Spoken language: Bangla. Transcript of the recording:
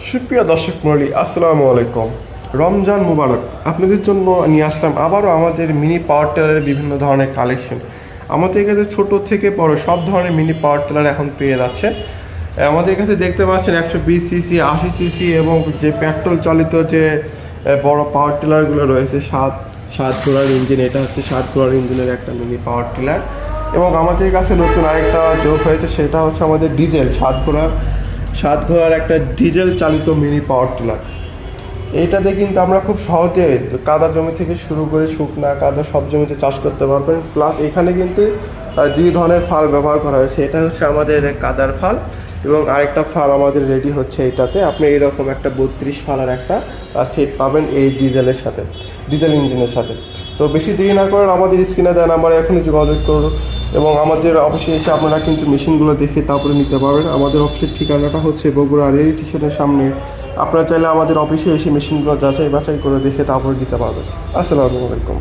সুপ্রিয় দর্শক মণ্ডলী, আসসালামু আলাইকুম। রমজান মুবারক। আপনাদের জন্য নিয়ে আসলাম আবারও আমাদের মিনি পাওয়ার টিলারের বিভিন্ন ধরনের কালেকশন। আমাদের কাছে ছোট থেকে বড় সব ধরনের মিনি পাওয়ার টিলার এখন পেয়ে যাচ্ছে। আমাদের কাছে দেখতে পাচ্ছেন 120 সিসি, 80 সিসি এবং যে পেট্রোল চালিত যে বড় পাওয়ার টিলারগুলো রয়েছে, সাত ঘোড়ার ইঞ্জিন, এটা হচ্ছে 7 ঘোড়ার ইঞ্জিনের একটা মিনি পাওয়ার টিলার। এবং আমাদের কাছে নতুন আরেকটা যোগ হয়েছে, সেটা হচ্ছে আমাদের ডিজেল 7 ঘোড়ার একটা ডিজেল চালিত মিনি পাওয়ার টিলার। এইটাতে কিন্তু আমরা খুব সহজে কাদা জমি থেকে শুরু করে শুকনা কাদা সব জমিতে চাষ করতে পারবেন। প্লাস এখানে কিন্তু 2 ধরনের ফাল ব্যবহার করা হয়েছে। এটা হচ্ছে আমাদের কাদার ফাল এবং আরেকটা ফাল আমাদের রেডি হচ্ছে এটাতে। আপনি এরকম একটা 32 ফালের একটা সেট পাবেন এই ডিজেল ইঞ্জিনের সাথে। তো বেশি দেরি না করেন, আমাদের স্ক্রিনে দেওয়া নাম্বারে এখনই যোগাযোগ করুন এবং আমাদের অফিসে এসে আপনারা কিন্তু মেশিনগুলো দেখে তারপরে নিতে পারবেন। আমাদের অফিসের ঠিকানাটা হচ্ছে বগুড়া রেল স্টেশনের সামনে। আপনারা চাইলে আমাদের অফিসে এসে মেশিনগুলো যাচাই বাছাই করে দেখে তারপরে নিতে পারবেন। আসসালামু আলাইকুম।